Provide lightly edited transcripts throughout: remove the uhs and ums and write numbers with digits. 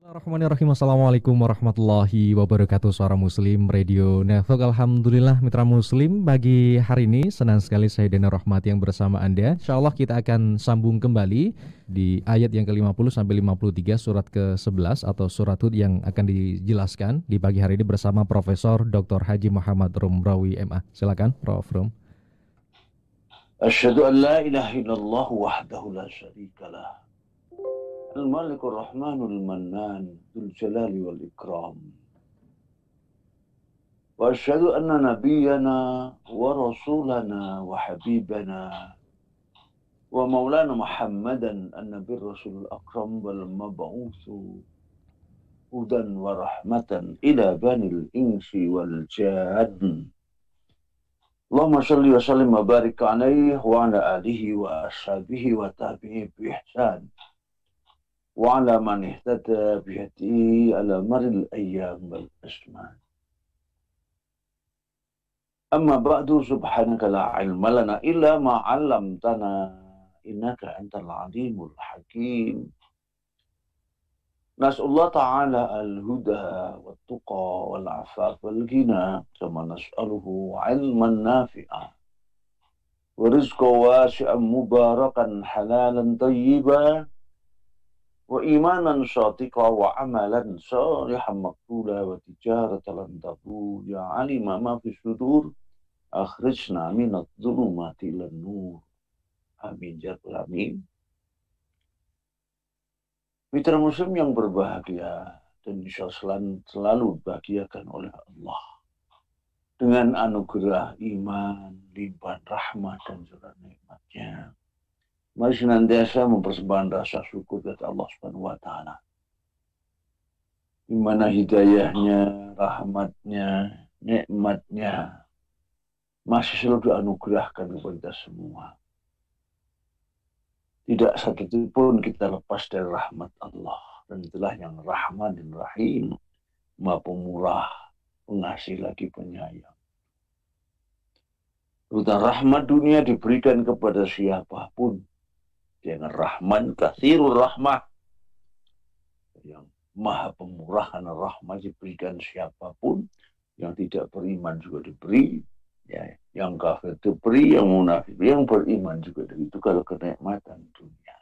Bismillahirrahmanirrahim. Assalamualaikum warahmatullahi wabarakatuh. Suara Muslim Radio Network. Alhamdulillah mitra Muslim, bagi hari ini senang sekali saya Dana Rahmat yang bersama Anda. Insya Allah kita akan sambung kembali di ayat yang ke-50 sampai 53 surat ke-11 atau surat Hud yang akan dijelaskan di pagi hari ini bersama Profesor Dr. Haji Muhammad Romrawi MA. Silakan Prof. Rom. Asyhadu an la ilaha illallah wahdahu la syarika lah. Al-Malikur Rahmanul Mannan Dzul Jalali wal Ikram. Wa asyhadu anna nabiyyana wa rasulana wa habibana wa maulana Muhammadan an-nabiyur rasulul akram wal mab'utsu hudan wa rahmatan ila banil insi wal jann. Allahumma shalli wa sallim wa barik alaihi wa ala alihi wa ashabihi wa tabi'i bi ihsan. وعلى من اهتدى بهديه على مر الأيام والأزمان. أما بعد سبحانك لا علم لنا إلا ما علمتنا إنك أنت العليم الحكيم. نسأل الله تعالى الهدى والتقى والعفاف والغنى كما نسأله علما نافعا ورزقا واسعا مباركا حلالا طيبا وإيمانا صادقا وعملا صالحا مقبولا وتجارة لن تبور يا علم ما في الصدور أخرجنا من الظلمات إلى النور amin ya rabbal alamin. Mitra Muslim yang berbahagia dan insya Allah selalu dibahagiakan oleh Allah dengan anugerah iman, limpahan rahmat dan curah nikmatnya. Mari senantiasa mempersembahkan rasa syukur kepada Allah Subhanahu wa Ta'ala, di mana hidayahnya, rahmatnya, nikmatnya masih selalu dianugerahkan kepada kita semua. Tidak satupun pun kita lepas dari rahmat Allah, dan itulah yang Rahman dan Rahim, Maha Pemurah, Pengasih lagi Penyayang. Urutan rahmat dunia diberikan kepada siapapun. Dengan Rahman katsirur rahmah, yang maha pemurah karena rahmat diberikan siapapun. Yang tidak beriman juga diberi, ya, yang kafir diberi, yang munafik, yang beriman juga diberi. Itu kalau kenikmatan dunia.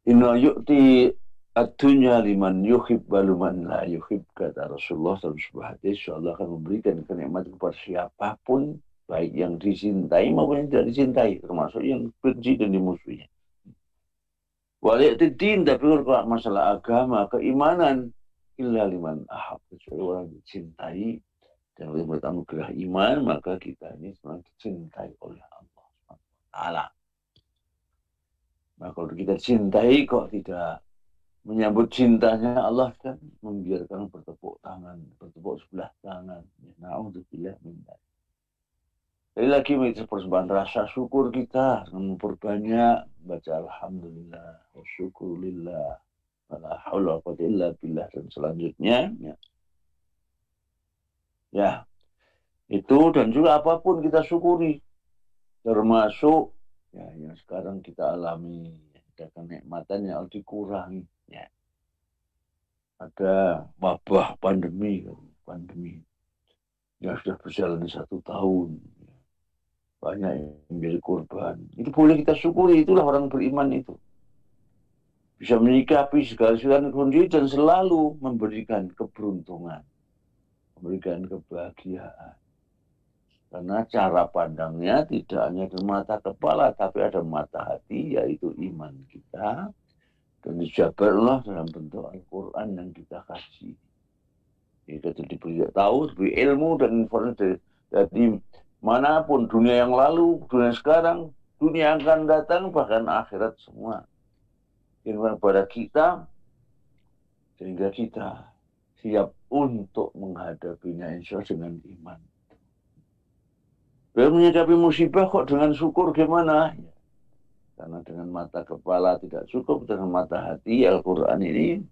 Inna yu'ti ad-dunya liman yuhib waluman la yuhib, kata Rasulullah dalam sebuah hadis. Allah akan memberikan kenikmatan kepada siapapun, baik yang dicintai maupun yang tidak dicintai, termasuk yang benci dan dimusuhinya. Wali'tidin, tapi kalau masalah agama, keimanan, illa liman ahab, kecuali orang dicintai dan oleh anugerah iman, maka kita ini sebenarnya dicintai oleh Allah Ta'ala. Nah, kalau kita cintai kok tidak menyambut cintanya, Allah kan membiarkan bertepuk tangan, bertepuk sebelah tangan. Na'udzubillah min dzalik. Sekali lagi persembahan rasa syukur kita dengan memperbanyak baca alhamdulillah wa syukurillah wala haula wa quwwata illa billah dan selanjutnya ya itu, dan juga apapun kita syukuri, termasuk ya yang sekarang kita alami, ada kenikmatan yang harus dikurangi ya. Ada wabah pandemi yang sudah berjalan 1 tahun, banyak yang menjadi korban. Itu boleh kita syukuri, itulah orang beriman itu. Bisa menyikapi segala kondisi dan selalu memberikan keberuntungan, memberikan kebahagiaan. Karena cara pandangnya tidak hanya dari mata kepala, tapi ada mata hati, yaitu iman kita. Dan dijabar Allah dalam bentuk Al-Quran yang kita kaji. Kita diberi tahu, diberi ilmu dan informasi dari manapun, dunia yang lalu, dunia sekarang, dunia yang akan datang, bahkan akhirat semua. Info pada kita, sehingga kita siap untuk menghadapinya insya Allah dengan iman. Biar menyikapi musibah kok dengan syukur gimana? Ya, karena dengan mata kepala tidak cukup, dengan mata hati Al-Quran ini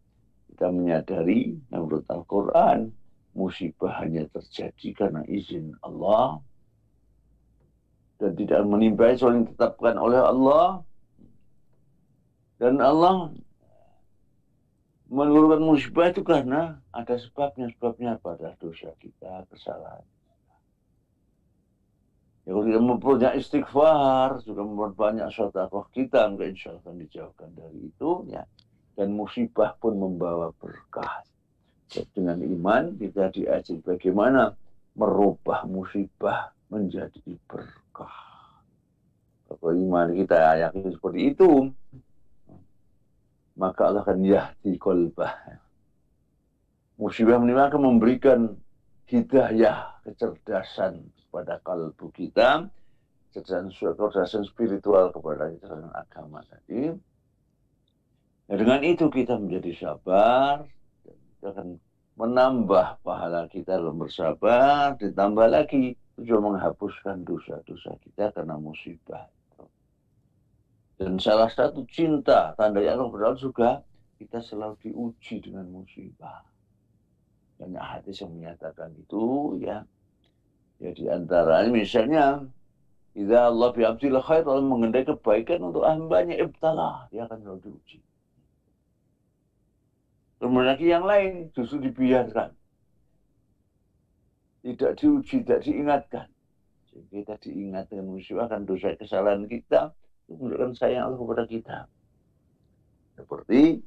kita menyadari, menurut Al-Quran, musibah hanya terjadi karena izin Allah dan tidak menimpa yang ditetapkan oleh Allah. Dan Allah menurunkan musibah itu karena ada sebabnya. Sebabnya pada dosa kita, kesalahan. Ya, kalau kita mempunyai istighfar, juga memperbanyak sedekah kita, maka insya Allah akan dijauhkan dari itu. Ya. Dan musibah pun membawa berkah. Dengan iman kita diajar bagaimana merubah musibah menjadi berkah. Kalau iman kita yakin seperti itu, maka Allah akan yahdi qalbah. Musibah menimpa akan memberikan hidayah, kecerdasan kepada kalbu kita, kecerdasan spiritual kepada kecerdasan agama tadi. Nah, dengan itu kita menjadi sabar, dan kita akan menambah pahala kita dalam bersabar, ditambah lagi juga menghapuskan dosa-dosa kita karena musibah. Dan salah satu cinta, tanda Allah berdoa juga, kita selalu diuji dengan musibah. Banyak hadis yang menyatakan itu, ya. Ya diantaranya misalnya, idza Allah bi abdil khair, Allah mengendaki kebaikan untuk hambanya, ibtalah, dia akan selalu diuji. Kemudian lagi yang lain justru dibiarkan. Tidak diuji, tidak diingatkan. Jadi kita diingat dengan musibah akan dosa kesalahan kita, menunjukkan sayang Allah kepada kita. Seperti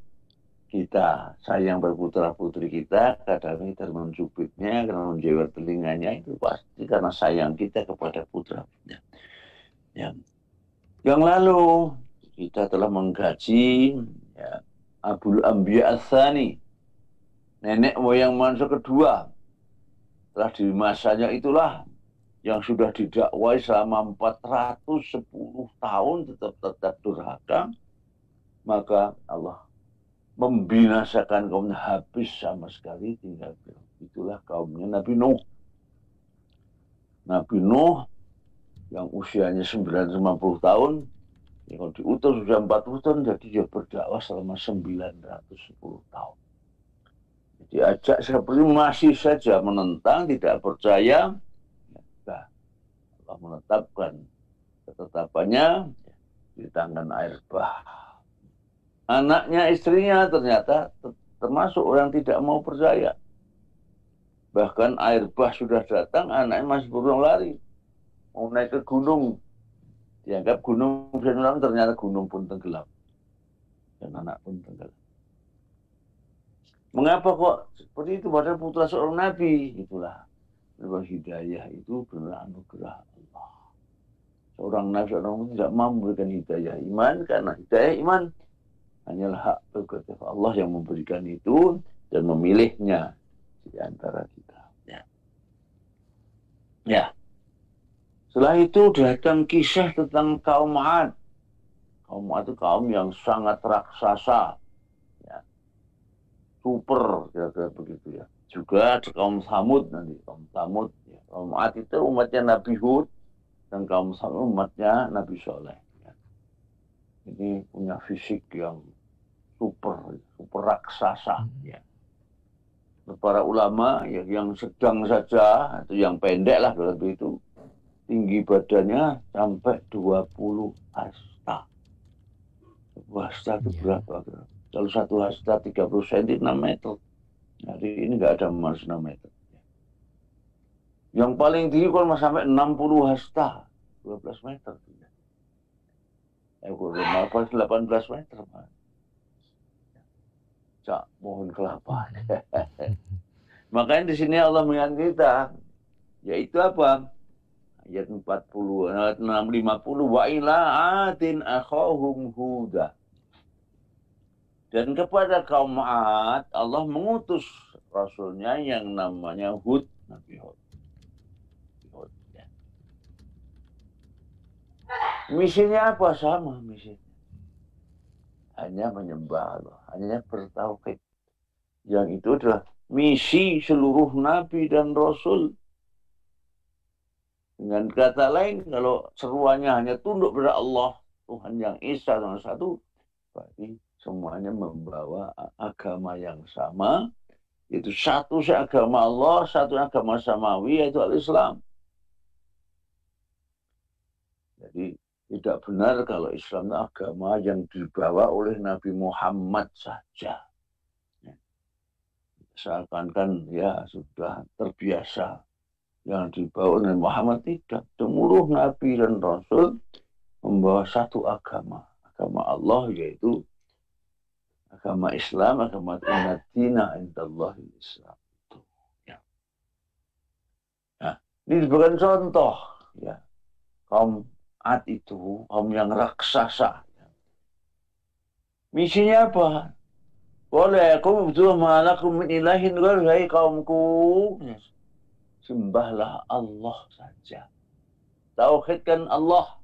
kita sayang berputra putri kita, kadang kita mencubitnya, karena menjewer telinganya, itu pasti karena sayang kita kepada putra. Ya. Yang lalu kita telah menggaji ya, Abul Anbiya Ats-Tsani, nenek moyang manusia kedua. Setelah di masanya itulah yang sudah didakwai selama 410 tahun tetap durhaka, maka Allah membinasakan kaumnya habis sama sekali, tinggal itulah kaumnya Nabi Nuh. Nabi Nuh yang usianya 950 tahun, ya kalau diutus sudah 40 tahun, jadi dia berdakwah selama 910 tahun. Diajak seperti masih saja menentang, tidak percaya. Allah menetapkan ketetapannya di tangan air bah. Anaknya, istrinya ternyata termasuk orang tidak mau percaya. Bahkan air bah sudah datang, anaknya masih berulang lari. Mau naik ke gunung. Dianggap gunung bisa tenggelam, ternyata gunung pun tenggelam. Dan anak pun tenggelam. Mengapa kok seperti itu? Padahal putra seorang nabi. Itulah. Bahwa hidayah itu benar anugerah Allah. Seorang nabi, seorang nabi tidak mampu memberikan hidayah iman, karena hidayah iman hanyalah hak prerogatif Allah yang memberikan itu dan memilihnya di antara kita. Ya. Ya. Setelah itu datang kisah tentang kaum 'Ad. Kaum 'Ad itu kaum yang sangat raksasa. Ya. Super, kira-kira begitu ya. Juga ada kaum Tsamud nanti, kaum Tsamud. Ya. Kaum 'Ad itu umatnya Nabi Hud, dan kaum Tsamud umatnya Nabi Soleh. Ya. Ini punya fisik yang super raksasa. Ya. Para ulama ya, yang sedang saja, atau yang pendek lah berarti itu, tinggi badannya sampai 20 hasta. Hasta itu berapa? Kalau satu hasta 30 cm, 6 meter. Jadi ini nggak ada emas 6 meter. Yang paling tinggi kalau sampai 60 hasta, 12 meter. 18 meter. Cak, mohon kelapa. Makanya di sini Allah mengingat kita, yaitu apa? Ayat 40, ayat 650, wa ila atin akhahum huda. Dan kepada kaum 'Ad, Allah mengutus rasulnya yang namanya Hud, Nabi Hud. Ya. Misinya apa? Sama misinya. Hanya menyembah Allah, hanya bertauhid. Yang itu adalah misi seluruh nabi dan rasul. Dengan kata lain, kalau seruannya hanya tunduk kepada Allah, Tuhan yang Esa dan satu, berarti semuanya membawa agama yang sama, yaitu satu agama Allah, satu agama samawi, yaitu al-Islam. Jadi Tidak benar kalau Islam itu agama yang dibawa oleh Nabi Muhammad saja. Seakan-akan ya sudah terbiasa yang dibawa oleh Muhammad. Tidak. Seluruh Nabi dan Rasul membawa satu agama. Agama Allah, yaitu agama Islam, agama Inna Indallahi Islam. Ya. Nah, ini bukan contoh. Ya. Kaum Ad itu, kaum yang raksasa. Misinya apa? Boleh, aku betul malakum min ilahin ghairu, kaumku. Sembahlah Allah saja. Tauhidkan Allah.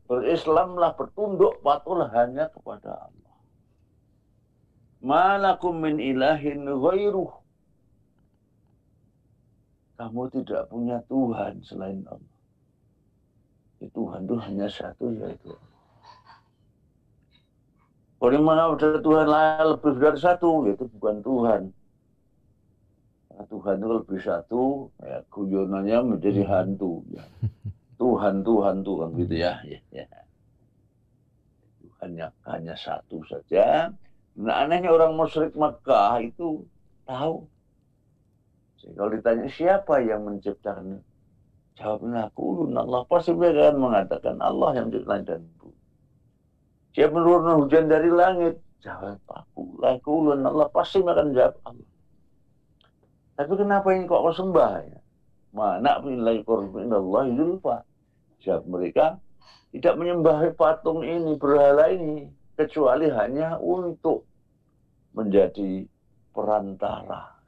Berislamlah, bertunduk, patuhlah hanya kepada Allah. Malakum min ilahin ghairu. Kamu tidak punya Tuhan selain Allah. Tuhan itu hanya satu, yaitu Allah. Bagaimana ada Tuhan lain lebih dari satu, yaitu bukan Tuhan. Nah, Tuhan itu lebih satu, ya, guyonannya menjadi hantu. Ya. Tuhan gitu ya. Tuhan hanya satu saja. Nah, anehnya orang musyrik Makkah itu tahu. Jadi, kalau ditanya siapa yang menciptakan, jawabnya kulun Allah. Pasti mereka akan mengatakan Allah yang menciptakan dan bumi. Siapa menurunkan hujan dari langit? Jawab aku. Kulun Allah. Pasti mereka akan jawab Allah. Tapi kenapa ini kok kau sembah? Ya? Mana pinilai korban Allah zulfa. Jawab mereka tidak menyembah patung ini, berhala ini, kecuali hanya untuk menjadi perantara,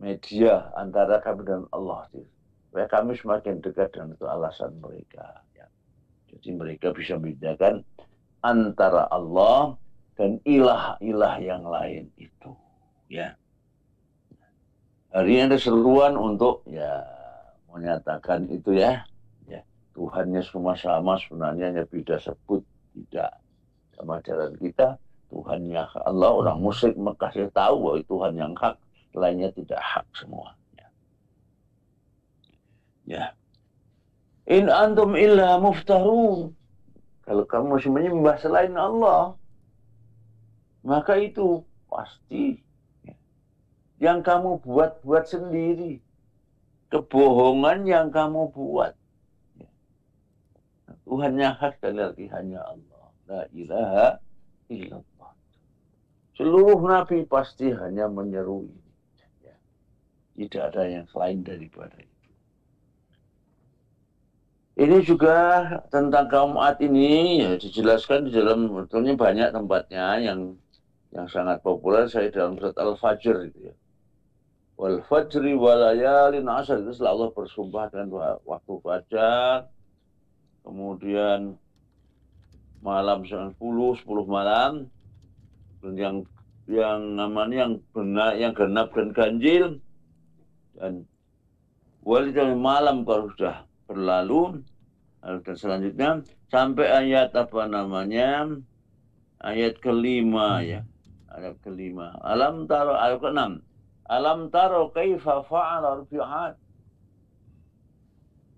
media antara kami dan Allah. Supaya kami semakin dekat, dan itu alasan mereka. Ya. Jadi mereka bisa membedakan antara Allah dan ilah-ilah yang lain itu. Ya. Hari ini ada seruan untuk ya menyatakan itu ya. Ya. Tuhannya semua sama, sebenarnya hanya beda sebut. Tidak. Sama jalan kita, Tuhannya Allah. Orang musyrik Mekah saya tahu bahwa Tuhan yang hak, lainnya tidak hak semua. Ya. In antum illa muftarun. Kalau kamu masih menyembah selain Allah, maka itu pasti yang kamu buat sendiri. Kebohongan yang kamu buat. Tuhan yang hak sekali lagi hanya Allah. La ilaha illallah. Seluruh Nabi pasti hanya menyeru ini. Tidak ada yang selain daripada itu. Ini juga tentang kaum Ad ini ya, dijelaskan di dalam, betulnya banyak tempatnya yang sangat populer. Saya dalam surat Al-Fajr itu ya. Wal fajri walayalin asar, itu setelah Allah bersumpah dengan waktu fajar, kemudian malam 10 malam, dan yang namanya yang benar, yang genap dan ganjil, dan walidal malam kalau sudah berlalu. Dan selanjutnya sampai ayat apa namanya, ayat kelima ya, ayat kelima. Alam taro, ayat keenam. Alam taro kaifa fa'ala rabbuka 'ad.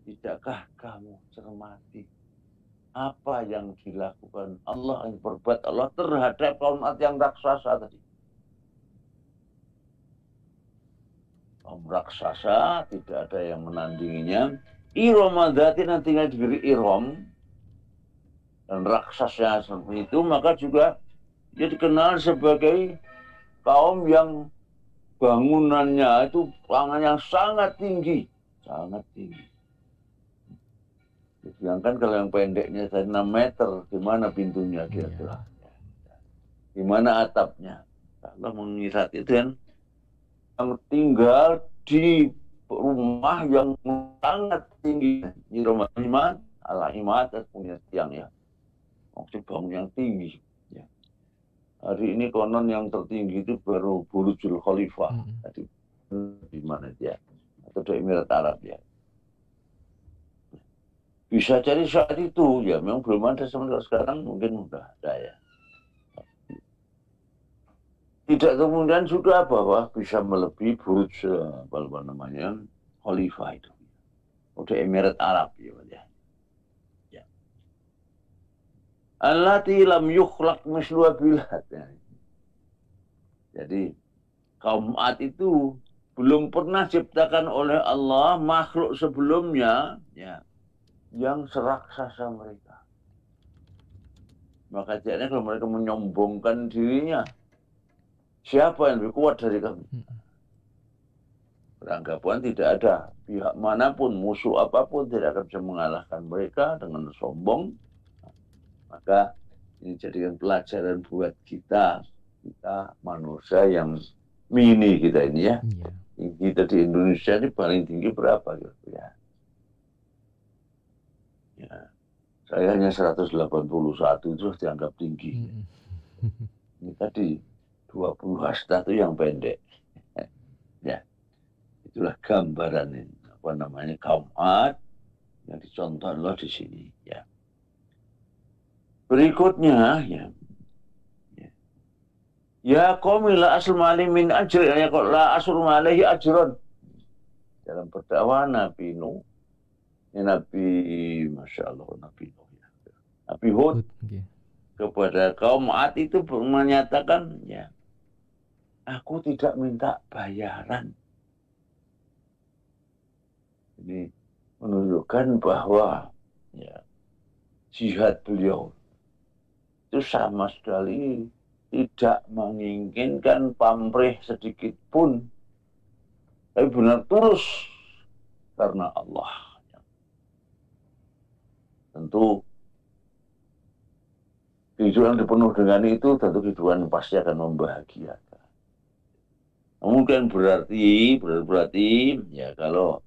Tidakkah kamu cermati apa yang dilakukan Allah, yang berbuat Allah terhadap kaum Ad yang raksasa tadi? Kaum raksasa tidak ada yang menandinginya. Iromadati nantinya diberi Irom, dan raksasnya seperti itu, maka juga dia dikenal sebagai kaum yang bangunannya itu bangunan yang sangat tinggi, sangat tinggi. Sedangkan kalau yang pendeknya 6 meter, gimana pintunya kira-kira? Gimana atapnya? Kalau mengirat itu kan yang tinggal di rumah yang sangat tinggi. Di rumah Imad, Al-Imad punya tiang ya. Maksud bangun yang tinggi. Ya. Hari ini konon yang tertinggi itu baru Burjul Khalifah. Jadi di mana dia? Atau di Emirat Arab ya. Bisa jadi saat itu ya, memang belum ada, sementara sekarang mungkin sudah ada ya. Tidak kemudian juga bahwa bisa melebihi Burj apa namanya, Khalifah itu. Udah Emirat Arab ya. Ya. allati lam yukhlaq misluha bilad. Jadi kaum Ad itu belum pernah ciptakan oleh Allah makhluk sebelumnya ya, yang seraksasa mereka. Maka jadinya kalau mereka menyombongkan dirinya, siapa yang lebih kuat dari kami? Beranggapan tidak ada pihak manapun, musuh apapun tidak akan bisa mengalahkan mereka dengan sombong. Maka ini jadikan pelajaran buat kita manusia yang mini kita ini ya. Kita di Indonesia ini paling tinggi berapa gitu ya? Ya. Saya hanya 181 itu dianggap tinggi. Ini tadi 20 hasta itu yang pendek. Ya, itulah gambaran ini. Apa namanya kaum Ad yang dicontoh Allah di sini. Ya. Berikutnya ya. Ya qaumi la asmali min ajri ya la asrum alaihi ajron. Dalam berdakwah Nabi Nuh, ya Nabi Masya Allah Nabi Nuh ya. Nabi Hud kepada kaum Ad itu menyatakan ya, aku tidak minta bayaran. Ini menunjukkan bahwa ya, jihad beliau itu sama sekali tidak menginginkan pamrih sedikit pun, tapi benar tulus karena Allah. Tentu kehidupan dipenuh dengan itu, tentu kehidupan pasti akan membahagiakan. Mungkin berarti ya kalau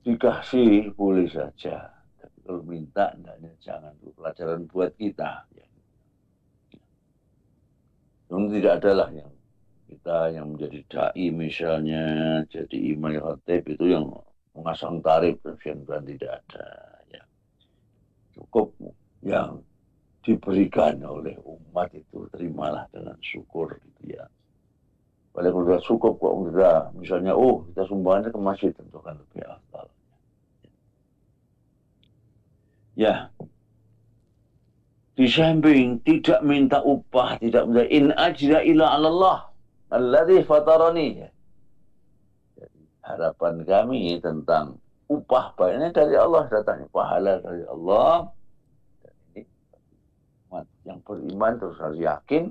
dikasih boleh saja, tapi kalau minta hendaknya jangan. Itu pelajaran buat kita. Ya. Tidak adalah yang kita yang menjadi dai misalnya, jadi imam khatib itu yang mengasang tarif dan tidak ada. Ya. Cukup yang diberikan oleh umat itu terimalah dengan syukur gitu ya. Kalau sudah cukup kok udah misalnya kita sumbangnya ke masjid tentu kan lebih afdal. Ya. Di samping tidak minta upah, tidak minta in ajra illa 'ala Allah alladzi fatarani. Jadi, harapan kami tentang upah banyak dari Allah, datangnya pahala dari Allah. Dan ini yang beriman terus harus yakin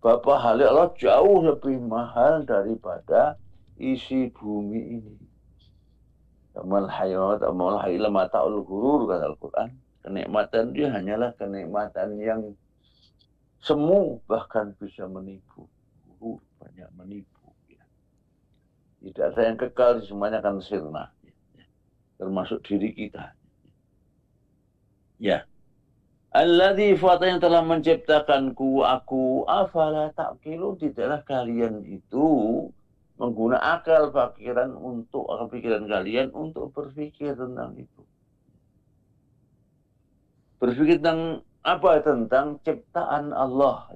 bahwa pahala Allah jauh lebih mahal daripada isi bumi ini. Amal hayat, amal hayla mata'ul ghurur kata Al-Quran. Kenikmatan dia hanyalah kenikmatan yang semu, bahkan bisa menipu. Banyak menipu. Ya. Tidak ada yang kekal, semuanya akan sirna. Ya. Termasuk diri kita. Ya. Alladzi fatah yang telah menciptakanku, aku, afala ta'qilun, tidaklah kalian itu menggunakan akal pikiran kalian untuk berpikir tentang itu. Berpikir tentang apa? Tentang ciptaan Allah.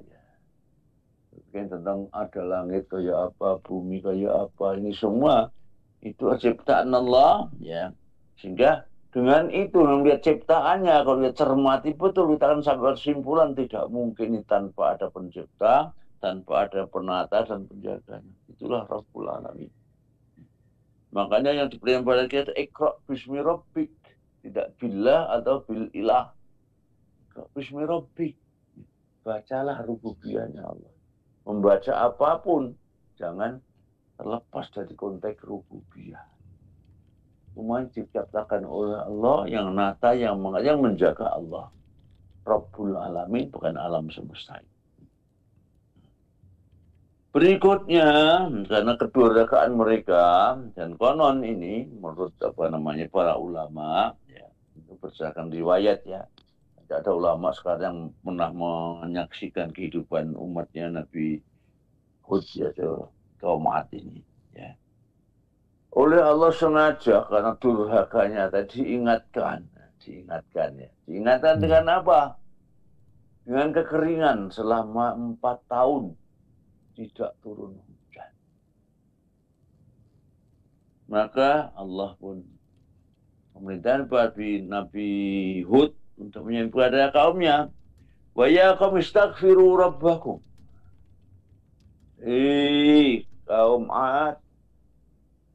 Berpikir tentang ada langit kayak apa, bumi kayak apa. Ini semua itu ciptaan Allah. Ya. Sehingga dengan itu melihat ciptaannya, kalau kita cermati betul, kita akan sampai kesimpulan tidak mungkin ini tanpa ada pencipta, tanpa ada penata dan penjaganya. Itulah Rabbul Alamin. Makanya yang diberikan pada kita Iqra bismi rabbik, tidak billah atau bil ilah. Bismi rabbik, bacalah rububiyahnya Allah. Membaca apapun jangan terlepas dari konteks rububiyah. Semua diciptakan oleh Allah yang nata, yang menjaga Allah. Rabbul Alamin, bukan alam semesta. Berikutnya, karena kedua rakaat mereka dan konon ini menurut para ulama, ya, itu berdasarkan riwayat ya. Tidak ada ulama sekarang yang pernah menyaksikan kehidupan umatnya Nabi Hud ya, kaum Ad ini. Ya. Oleh Allah sengaja karena durhakanya tadi diingatkan ya. Diingatkan dengan apa? Dengan kekeringan selama 4 tahun tidak turun hujan. Maka Allah pun memerintahkan Nabi Hud untuk menyampaikan kepada kaumnya, Wa ya qaum istaghfiru rabbakum. Kaum Ad,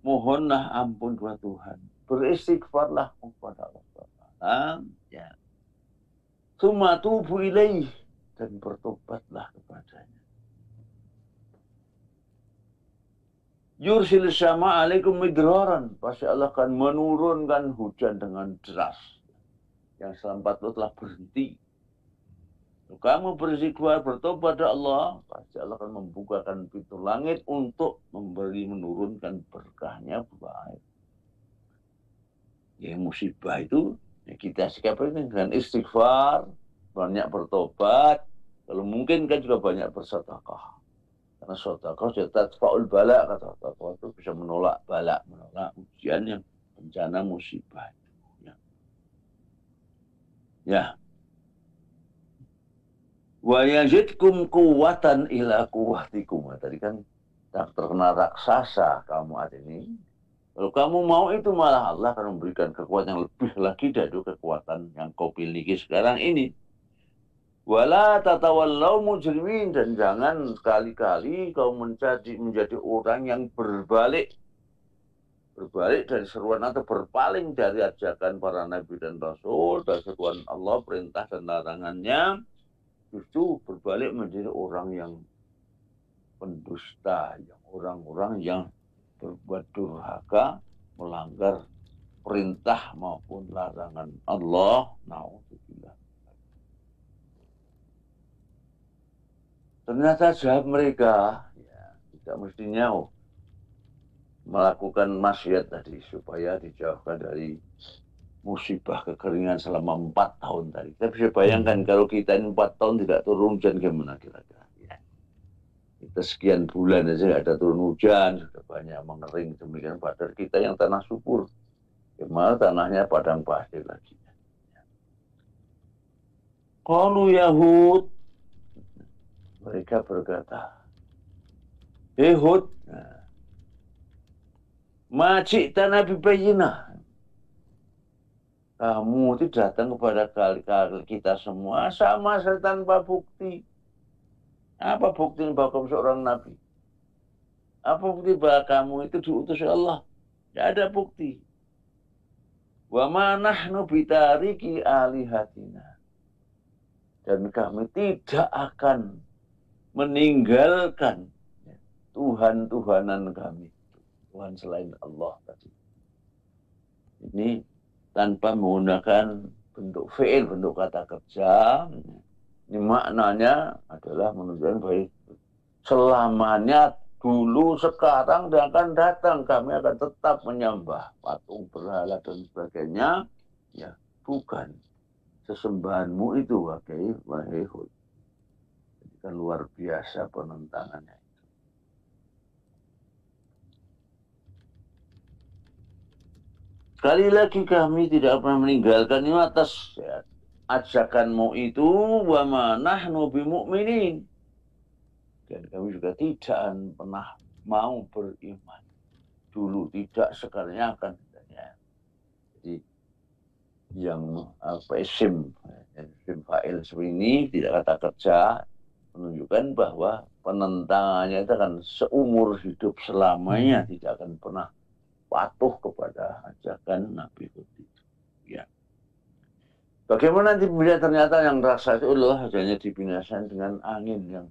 mohonlah ampun kepada Tuhan. Beristighfarlah kepada Allah. Ya. Tsumma tubu ilaih, dan bertobatlah kepadanya. Yursil sama alaikum midraran, pasti Allah akan menurunkan hujan dengan deras. Yang selama 4 telah berhenti. Kamu beristighfar, bertobat pada Allah, pasti Allah akan membukakan pintu langit untuk menurunkan berkahnya berupa air. Ya, musibah itu ya kita sikapi dengan istighfar, banyak bertobat, kalau mungkin kan juga banyak bersedekah. Karena sedekah sudah tadfa'ul bala, kata sedekah itu bisa menolak bala, menolak ujian yang bencana musibah itu. Ya. Wa yazidkum quwwatan ila quwwatikum. Tadi kan terkena raksasa kamu ada ini. Kalau kamu mau itu malah Allah akan memberikan kekuatan yang lebih lagi dari kekuatan yang kau miliki sekarang ini. Wala tatawallau mujrimin, dan jangan sekali-kali kau menjadi orang yang berbalik dari seruan atau berpaling dari ajakan para nabi dan rasul, dari seruan Allah, perintah dan larangannya. Justru berbalik menjadi orang yang pendusta, orang-orang yang berbuat durhaka, melanggar perintah maupun larangan Allah. Na'udzubillah. Ternyata jahat mereka, ya, tidak mestinya melakukan maksiat tadi supaya dijauhkan dari musibah kekeringan selama 4 tahun tadi. Tapi saya bayangkan kalau kita ini 4 tahun tidak turun hujan, gimana kira-kira? Ya. Kita sekian bulan aja nggak ada turun hujan, sudah banyak mengering, demikian padahal kita yang tanah subur. Gimana tanahnya padang pasir lagi. Qalu Yahud, mereka berkata, "Hei Hud, majik tanah bibayinah. Kamu itu datang kepada kita semua sama tanpa bukti. Apa bukti bahwa kamu seorang nabi? Apa bukti bahwa kamu itu diutus Allah? Tidak ada bukti. Wa ma nahnu bitariki alihatina. Dan kami tidak akan meninggalkan Tuhan-Tuhanan kami. Tuhan selain Allah tadi. Ini tanpa menggunakan bentuk fi'il, bentuk kata kerja. Ini maknanya adalah menunjukkan bahwa selamanya, dulu, sekarang, dan akan datang kami akan tetap menyembah patung, berhala, dan sebagainya. Ya, bukan sesembahanmu itu, wahai Hud. Jadi kan luar biasa penentangannya. Sekali lagi kami tidak pernah meninggalkan ini atas ajakanmu itu, wa ma nahnu bimu'minin. Dan kami juga tidak pernah mau beriman. Dulu tidak, sekarang akan. Jadi yang isim fa'il seperti ini, tidak kata kerja, menunjukkan bahwa penentangannya itu akan seumur hidup selamanya tidak akan pernah patuh kepada ajakan Nabi Hud itu. Ya. Bagaimana nanti bila ternyata yang raksasa itu adalah hanya dibinasakan dengan angin yang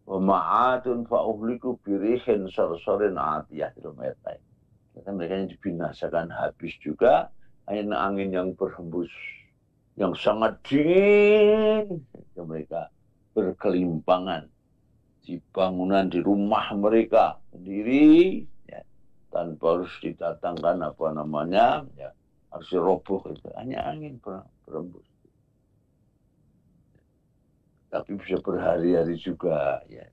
wa ma'atun fa'uhliku birihin sarsarin atiyah kilometer. Mereka yang dibinasakan habis juga angin yang berhembus yang sangat dingin. Mereka berkelimpangan di bangunan, di rumah mereka sendiri. Tanpa harus didatangkan harus roboh itu, hanya angin berembus. Tapi bisa berhari-hari juga. Ya.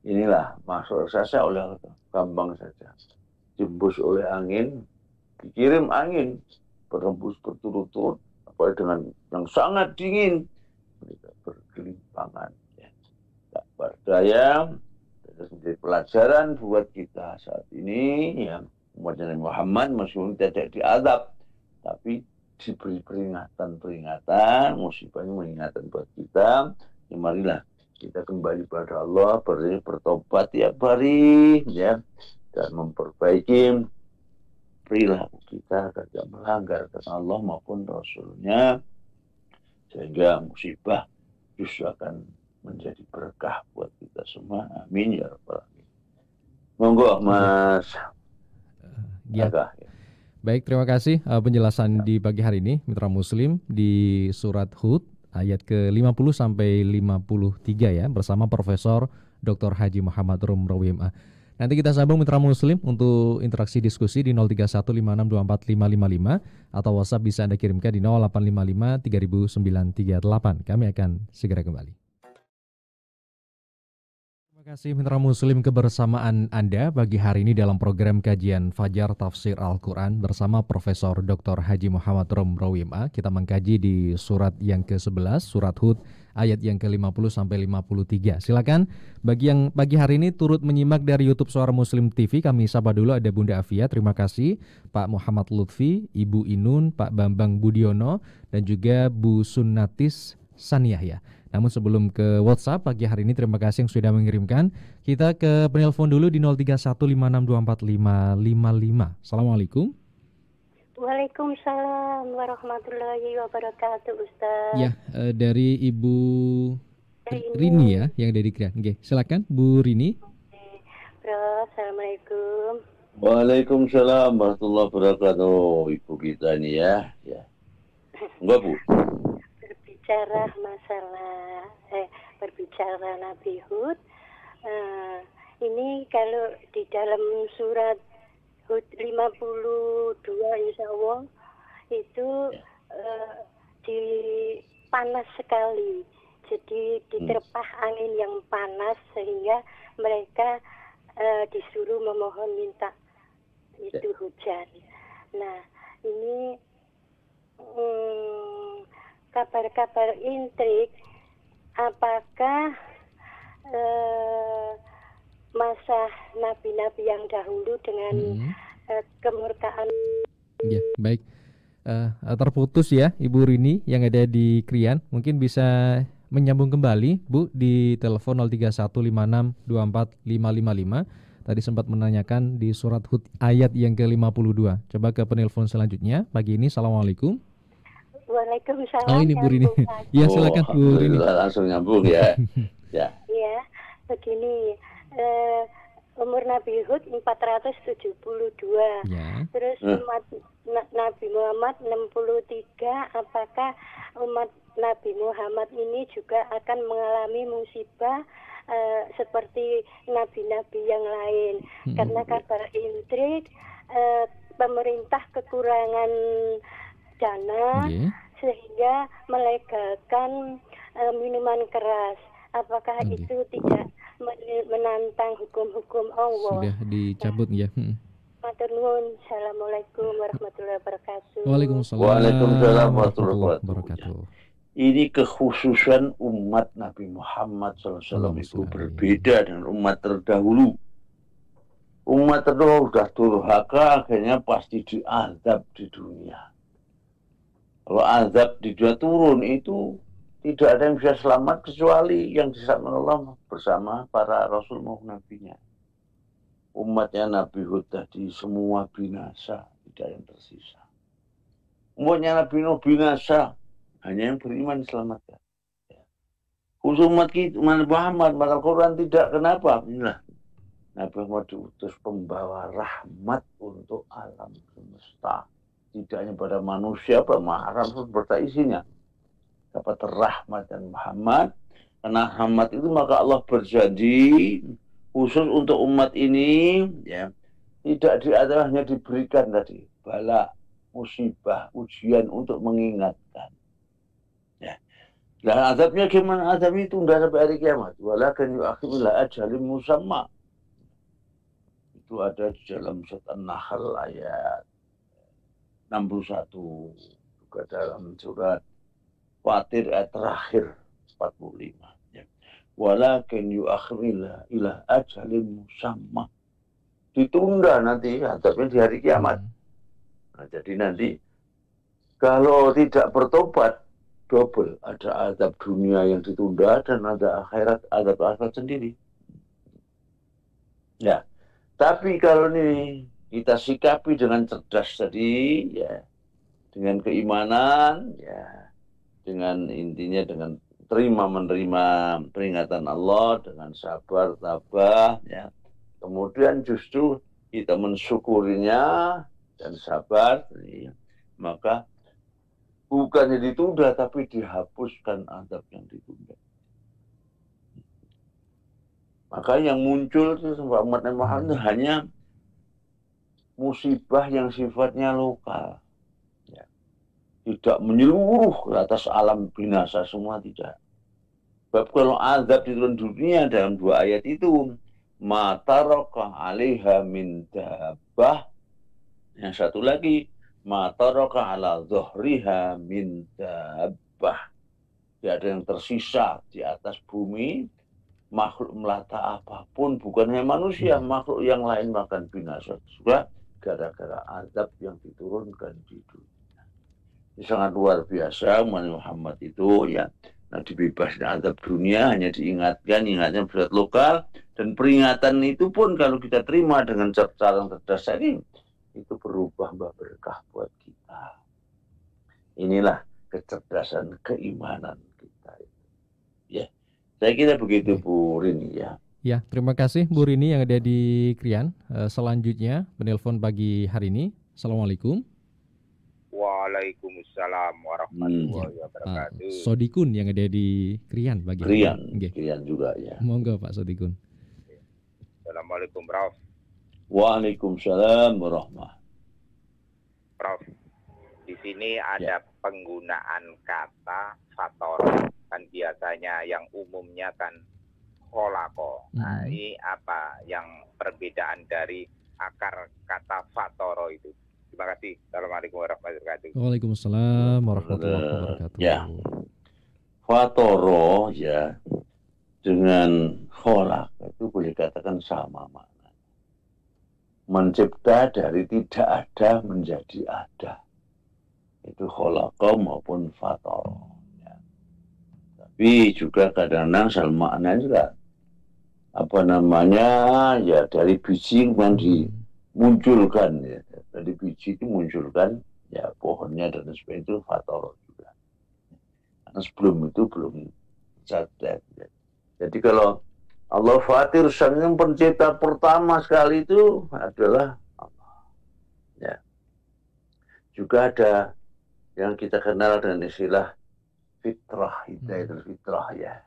Inilah masuk saja oleh gampang saja, diembus oleh angin, dikirim angin berembus berturut-turut, apalagi dengan yang sangat dingin, mereka bergelimpangan. Ya. Tak berdaya. Itu menjadi pelajaran buat kita saat ini, yang umat Nabi Muhammad meskipun tidak diazab, tapi diberi peringatan-peringatan, musibah ini peringatan buat kita. Ya, marilah kita kembali pada Allah, bertobat tiap hari, ya, dan memperbaiki perilaku kita agar tidak melanggar kata Allah maupun Rasulnya, sehingga musibah justru akan menjadi berkah buat kita semua. Amin ya rabbal alamin. Monggo Mas. Ya. Baik, terima kasih penjelasan di pagi hari ini Mitra Muslim di surat Hud ayat ke-50 sampai 53 ya, bersama Profesor Dr. Haji Muhammad Rum Rawi MA. Nanti kita sambung Mitra Muslim untuk interaksi diskusi di 0315624555 atau WhatsApp bisa Anda kirimkan di 0855 3938. Kami akan segera kembali. Terima kasih Mitra Muslim kebersamaan Anda pagi hari ini dalam program kajian Fajar Tafsir Al-Quran bersama Profesor Dr. Haji Muhammad Rum Rawi MA. Kita mengkaji di surat yang ke-11, surat Hud ayat yang ke-50 sampai 53. Silakan bagi yang pagi hari ini turut menyimak dari YouTube Suara Muslim TV, kami sapa dulu ada Bunda Afia, terima kasih, Pak Muhammad Lutfi, Ibu Inun, Pak Bambang Budiono, dan juga Bu Sunnatis Saniyah. Namun sebelum ke WhatsApp pagi hari ini, terima kasih yang sudah mengirimkan. Kita ke penelpon dulu di 0315624555. Assalamualaikum. Waalaikumsalam warahmatullahi wabarakatuh, Ustaz. Ya, dari Ibu Rini ya, yang dari Krian. Oke, silakan Bu Rini. Bro, assalamualaikum. Waalaikumsalam warahmatullahi wabarakatuh. Ibu kita ini ya. Enggak Bu. Berbicara Nabi Hud. Ini kalau di dalam surat Hud 52 insya Allah itu panas sekali. Jadi diterpah angin yang panas sehingga mereka disuruh memohon minta itu hujan. Nah, ini kabar-kabar intrik, apakah masa nabi-nabi yang dahulu dengan kemurkaan. Ya, baik. Terputus ya Ibu Rini yang ada di Krian. Mungkin bisa menyambung kembali Bu di telepon 0315624555. Tadi sempat menanyakan di surat Hud ayat yang ke-52. Coba ke penelpon selanjutnya pagi ini. Assalamualaikum. Waalaikumsalam. Oh, ini Bu Rini. Ya, silakan Bu Rini. Langsung nyambung ya. Ya. Ya, begini. Umur Nabi Hud 472. Ya. Terus umat Nabi Muhammad 63. Apakah umat Nabi Muhammad ini juga akan mengalami musibah seperti nabi-nabi yang lain? Karena kabar intrik pemerintah kekurangan dana sehingga melegalkan minuman keras. Apakah itu tidak menantang hukum-hukum Allah? Sudah dicabut ya. Matur nuwun. Assalamualaikum warahmatullahi wabarakatuh. Waalaikumsalam warahmatullahi wabarakatuh. Ini kekhususan umat Nabi Muhammad SAW itu berbeda dengan umat terdahulu. Umat terdahulu sudah durhaka, akhirnya pasti diazab di dunia. Kalau azab di dunia turun itu tidak ada yang bisa selamat kecuali yang diselamatkan Allah bersama para Rasul maupun Nabi-Nya. Umatnya Nabi Hud tadi semua binasa, tidak yang tersisa. Umatnya Nabi Nuh binasa, hanya yang beriman diselamatkan. Khusus umat kita, umat Muhammad, umat Al-Quran tidak. Kenapa? Inilah Nabi Muhammad diutus pembawa rahmat untuk alam semesta. Tidak hanya pada manusia, pada maharam serta isinya. Dapat rahmat dan Muhammad. Karena rahmat itu maka Allah berjanji khusus untuk umat ini, ya, tidak hanya diberikan tadi bala, musibah, ujian untuk mengingatkan. Ya. Dan azabnya gimana? Azab itu tidak sampai hari kiamat. Walakin yu'akhirullah ajalim musamma. Itu ada di dalam surat An-Nahl ayat 61. Juga dalam surat Fatir ayat terakhir 45. Ya. Walakin yu'akhirullah ila ajalim musamma. Ditunda nanti azabnya di hari kiamat. Nah, jadi nanti Kalau tidak bertobat, double. Ada azab dunia yang ditunda dan ada azab akhirat sendiri. Ya, tapi kalau ini kita sikapi dengan cerdas tadi, ya, dengan keimanan, ya, dengan intinya dengan terima menerima peringatan Allah dengan sabar tabah, ya. Kemudian justru kita mensyukurinya dan sabar, ya, maka bukannya ditunda tapi dihapuskan azab yang ditunda. Maka yang muncul itu umat Muhammad hanya musibah yang sifatnya lokal, ya. Tidak menyeluruh ke atas alam binasa semua, tidak. Sebab kalau azab di dunia dalam 2 ayat itu, mataraka 'alaiha min dabbah, yang satu lagi mataraka 'ala dhuhriha min dabbah. Tidak ada yang tersisa di atas bumi makhluk melata apapun, bukan hanya manusia, makhluk yang lain makan binasa juga gara-gara azab yang diturunkan di dunia. Ini sangat luar biasa umat Muhammad itu, ya. Nah, dibebaskan azab dunia hanya ingatnya bersifat lokal, dan peringatan itu pun kalau kita terima dengan cara yang cerdas ini, itu berubah berkah buat kita. Inilah kecerdasan keimanan kita. Ya, saya kira begitu Bu Rini, ya. Ya, terima kasih Bu Rini yang ada di Krian. Selanjutnya penelpon pagi hari ini. Assalamualaikum. Waalaikumsalam warahmatullahi wabarakatuh. Sodikun yang ada di Krian pagi hari ini. Krian juga, ya. Monggo Pak Sodikun. Assalamualaikum Prof. Waalaikumsalam warahmatullahi. Prof, di sini ada penggunaan kata fator, kan biasanya yang umumnya kan kolako. Nah, ini apa yang perbedaan dari akar kata fatoro itu? Terima kasih. Assalamualaikum warahmatullahi wabarakatuh. Waalaikumsalam warahmatullahi wabarakatuh. Ya, fatoro, ya, dengan kholak itu boleh katakan sama makna. Mencipta dari tidak ada menjadi ada. Itu kholako maupun fatoro. Ya. Tapi juga kadang-kadang sama makna juga. Apa namanya, ya, dari biji kemudian dimunculkan, ya. Dari biji itu munculkan, ya, pohonnya dan sebagainya, itu fatoro juga. Karena sebelum itu belum sadar, ya. Jadi kalau Allah fatir, yang pencipta pertama sekali itu adalah Allah. Ya. Juga ada yang kita kenal dengan istilah fitrah, hidayatul fitrah, ya.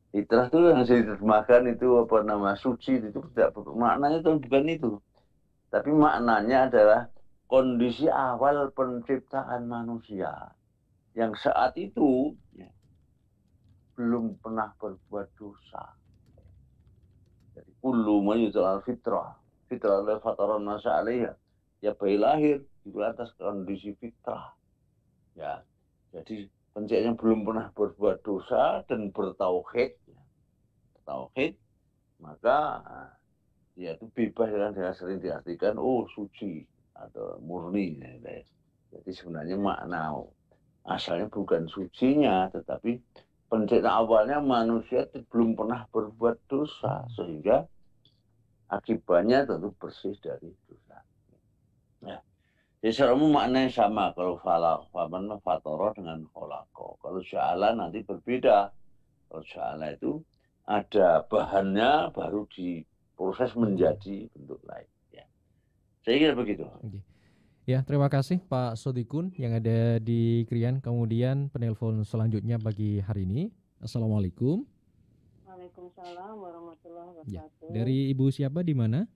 Fitrah itu yang saya diterjemahkan itu apa nama suci, itu tidak maknanya itu bukan itu. Tapi maknanya adalah kondisi awal penciptaan manusia yang saat itu, ya, belum pernah berbuat dosa. Jadi kullu ma yudhal fitrah. Fitrah adalah fataran masa alaiha. Ya, bayi lahir di atas kondisi fitrah. Ya, jadi penciptanya belum pernah berbuat dosa dan bertauhid. Ya. Tauhid, maka ya itu bebas, dengan sering diartikan suci atau murni. Ya. Jadi sebenarnya makna asalnya bukan sucinya, tetapi pencipta awalnya manusia belum pernah berbuat dosa, sehingga akibatnya tentu bersih dari dosa. Ya. Jadi secara umum maknanya sama kalau fatoro dengan kholako. Kalau ja'ala nanti berbeda. Kalau ja'ala itu ada bahannya baru diproses menjadi bentuk lain. Ya. Saya kira begitu. Ya, terima kasih Pak Sodikun yang ada di Krian. Kemudian penelpon selanjutnya pagi hari ini. Assalamualaikum. Waalaikumsalam warahmatullahi wabarakatuh. Ya. Dari Ibu siapa di mana?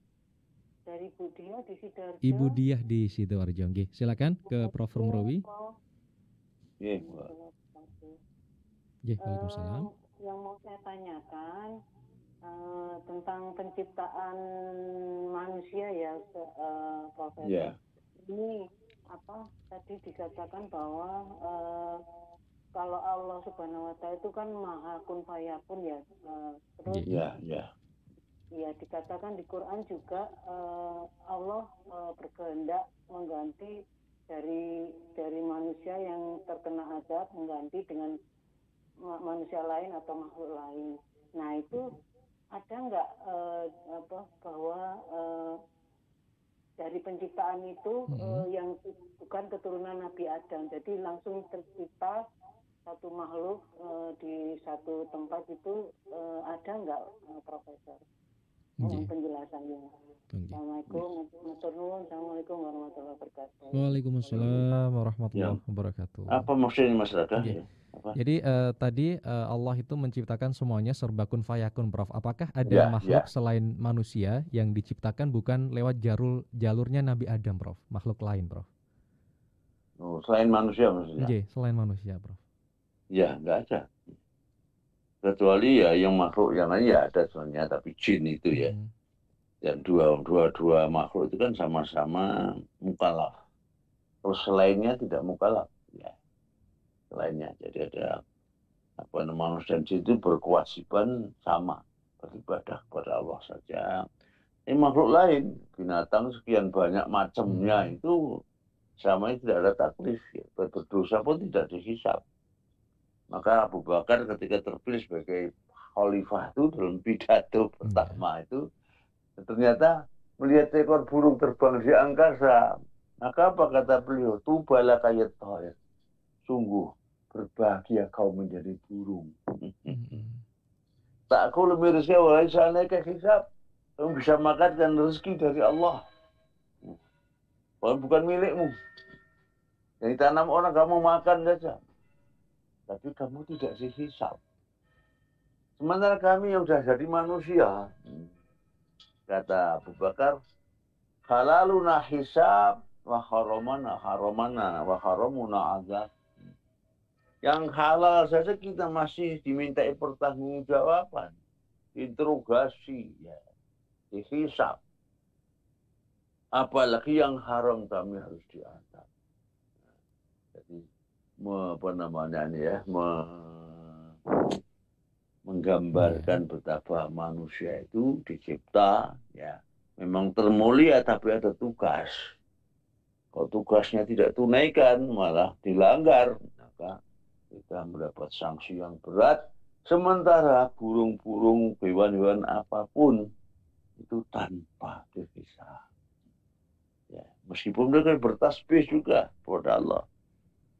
Dari Bu Diah di Sidoarjo. Ibu Diah di Sidoarjo. Silakan ke Prof. Rumrawi. Waalaikumsalam. Yang mau saya tanyakan tentang penciptaan manusia, ya, Profesor. Yeah. Ini apa tadi dikatakan bahwa kalau Allah Subhanahu wa Ta'ala itu kan maha kun fayakun, ya. Terus ya dikatakan di Quran juga Allah berkehendak mengganti dari manusia yang terkena azab mengganti dengan manusia lain atau makhluk lain. Nah itu ada nggak bahwa dari penciptaan itu yang bukan keturunan Nabi Adam, jadi langsung tercipta satu makhluk di satu tempat itu, ada nggak Profesor penjelasannya? Assalamualaikum warahmatullahi wabarakatuh. Waalaikumsalam warahmatullahi wabarakatuh. Apa maksudnya masyarakat? Ya. Jadi tadi Allah itu menciptakan semuanya serba kun fayakun, Prof. Apakah ada makhluk selain manusia yang diciptakan bukan lewat jalurnya Nabi Adam, Prof? Makhluk lain, Prof? Oh, selain manusia maksudnya? Iya, selain manusia, Prof. Ya, nggak ada. Kecuali ya yang makhluk yang lain ya ada sebenarnya, tapi jin itu ya. Dan dua makhluk itu kan sama-sama mukallaf. Terus selainnya tidak mukallaf. Ya. Lainnya. Jadi ada manusia dan jin itu berkewajiban sama beribadah kepada Allah saja. Ini makhluk lain, binatang sekian banyak macamnya itu sama tidak ada taklif, ya. Berdosa pun tidak dihisab. Maka Abu Bakar ketika terpilih sebagai khalifah itu dalam pidato pertama itu ternyata melihat ekor burung terbang di angkasa. Maka apa kata beliau? Tubala kayat tohir. Sungguh berbahagia kau menjadi burung. Tak aku lebih rezeki wahai sana ke hisab. Kamu bisa makan dan rezeki dari Allah. Bukan milikmu. Yang ditanam orang kamu makan saja. Tapi kamu tidak dihisab. Sementara kami yang sudah jadi manusia, kata Abu Bakar, halaluna hisab wa haramana azab. Yang halal saja kita masih dimintai pertanggungjawaban, interogasi, ya, dihisab. Apalagi yang haram kami harus diazab. Jadi menggambarkan betapa manusia itu dicipta, ya, memang termulia tapi ada tugas. Kalau tugasnya tidak tunaikan malah dilanggar, maka kita mendapat sanksi yang berat. Sementara burung-burung, hewan-hewan apapun itu tanpa dihisab. Ya, meskipun mereka bertasbih juga kepada Allah,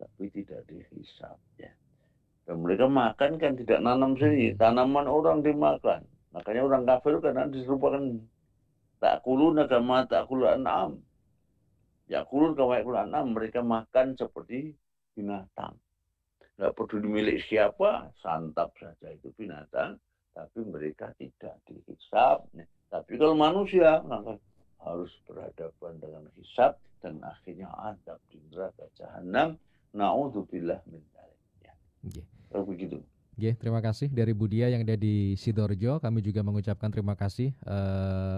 tapi tidak dihisab, ya. Dan mereka makan kan tidak nanam sendiri, tanaman orang dimakan. Makanya orang kafir karena diserupakan ta'kuluna kama ta'kulul an'am. Ya'kulun kama ya'kulul an'am, mereka makan seperti binatang. Enggak peduli milik siapa, santap saja itu binatang, tapi mereka tidak dihisab. Tapi kalau manusia maka harus berhadapan dengan hisab dan akhirnya azab di neraka jahanam. Na'udzubillah min dzalik. Ya. Begitu. Terima kasih dari Budia yang ada di Sidoarjo. Kami juga mengucapkan terima kasih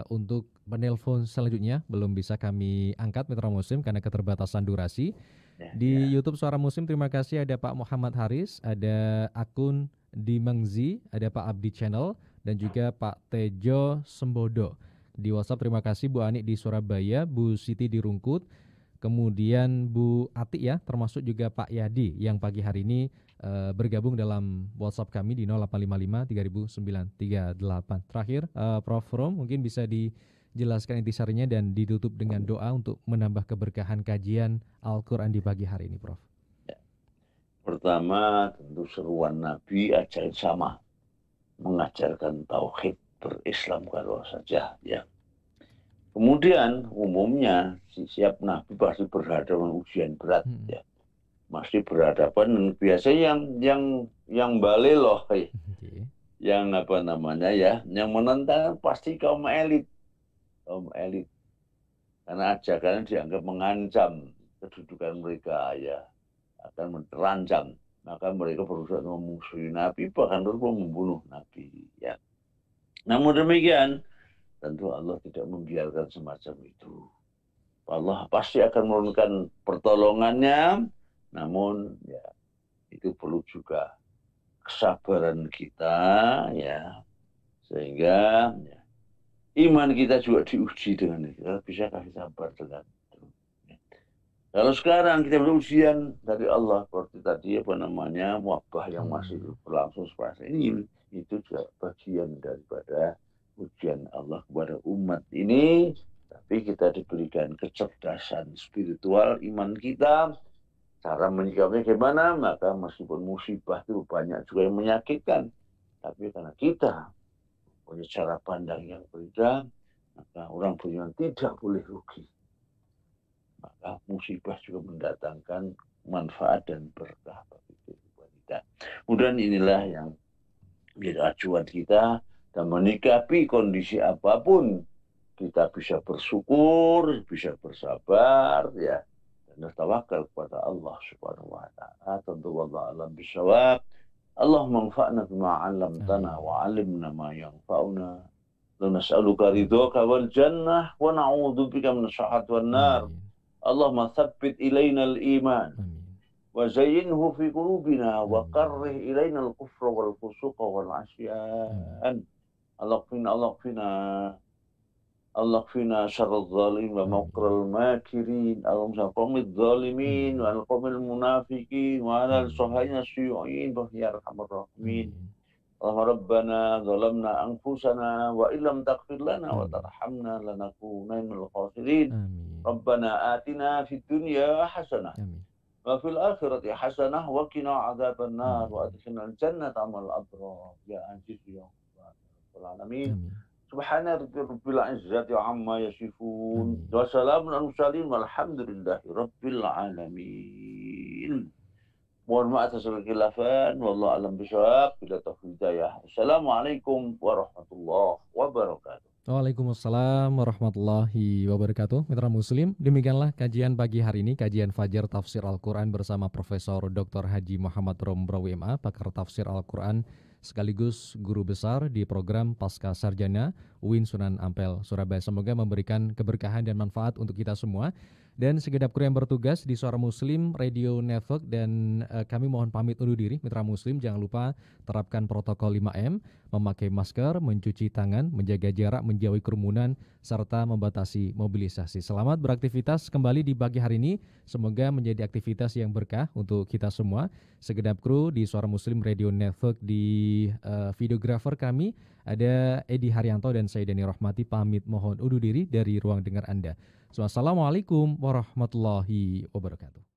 untuk penelpon selanjutnya. Belum bisa kami angkat Mitra Muslim karena keterbatasan durasi. Di YouTube Suara Muslim terima kasih ada Pak Muhammad Haris, ada akun Dimengzi, ada Pak Abdi Channel dan juga Pak Tejo Sembodo. Di WhatsApp terima kasih Bu Ani di Surabaya, Bu Siti di Rungkut, kemudian Bu Ati ya, termasuk juga Pak Yadi yang pagi hari ini bergabung dalam WhatsApp kami di 0855 3938. Terakhir Prof Rom mungkin bisa dijelaskan intisarinya dan ditutup dengan doa untuk menambah keberkahan kajian Al-Quran di pagi hari ini, Prof. Ya. Pertama tentu seruan Nabi ajaran sama, mengajarkan tauhid, berislam kalau saja, ya. Kemudian umumnya setiap Nabi pasti berhadapan ujian berat, ya. Masih berhadapan dan biasanya yang baleloh, ya. Yang yang menentang pasti kaum elit, karena ajakannya dianggap mengancam kedudukan mereka, ya, akan terancam, maka mereka berusaha memusuhi Nabi, bahkan terus membunuh Nabi, ya. Namun demikian tentu Allah tidak membiarkan semacam itu. Allah pasti akan menurunkan pertolongannya. Namun ya itu perlu juga kesabaran kita, ya, sehingga ya, iman kita juga diuji dengan itu. Kita bisa kasih sabar dengan itu. Kalau sekarang kita berujian dari Allah seperti tadi wabah yang masih berlangsung seperti ini, itu juga bagian daripada ujian Allah kepada umat ini. Tapi kita diberikan kecerdasan spiritual iman kita, cara menyikapinya gimana. Maka meskipun musibah itu banyak juga yang menyakitkan, tapi karena kita punya cara pandang yang berbeda, maka orang beriman tidak boleh rugi. Maka musibah juga mendatangkan manfaat dan berkah bagi kehidupan kita. Kemudian inilah yang menjadi acuan kita, dan menyikapi kondisi apapun kita bisa bersyukur, bisa bersabar, ya, dan bertawakal kepada Allah Subhanahu wa taala. Tentu wallahu a'lam bishawab. Allahumma anfa'na bima 'allamtana wa 'allimna ma yanfa'una. La nas'aluka ridhaka wal jannah wa na'udzubika min syahhati wan nar. Allahumma tsabbit ilaina al-iman wa zayyinhu fi qulubina wa karrih ilaina al-kufra wal fusuqa wal 'asyan. Allahumma syarrul zalimin wa makral makirin. Allahumma qamid zalimin wa al-qamil munafiqin wa ala al-sahayna syu'in wa ya arhamar rahimin. Allahumma rabbana zalamna anfusana wa illam taghfir lana wa tarhamna lanakunanna minal khasirin. Rabbana atina fid dunya hasanah wa fil akhirati hasanah wa qina adzabannar wa adkhilnal jannata ma'al abrar ya aziz ya rabbal alamin. Subhana rabbil izzati amma yasifun wa salamun alal mursalin walhamdulillahi rabbil alamin. Mohon maaf atas kekhilafan, wallahu a'lam bishawab, bila taufiq hidayah. Assalamualaikum warahmatullahi wabarakatuh. Waalaikumsalam warahmatullahi wabarakatuh. Mitra Muslim, demikianlah kajian pagi hari ini, kajian Fajar Tafsir Al-Quran bersama Profesor Dr. Haji Muhammad Rombrawi MA, pakar tafsir Al-Quran sekaligus guru besar di program Pasca Sarjana UIN Sunan Ampel, Surabaya. Semoga memberikan keberkahan dan manfaat untuk kita semua. Dan segenap kru yang bertugas di Suara Muslim Radio Network, dan kami mohon pamit undur diri. Mitra Muslim, jangan lupa terapkan protokol 5M, memakai masker, mencuci tangan, menjaga jarak, menjauhi kerumunan, serta membatasi mobilisasi. Selamat beraktivitas kembali di pagi hari ini. Semoga menjadi aktivitas yang berkah untuk kita semua. Segenap kru di Suara Muslim Radio Network, di videografer kami ada Edi Haryanto dan saya Dani Rahmati, pamit mohon undur diri dari ruang dengar Anda. Assalamualaikum warahmatullahi wabarakatuh.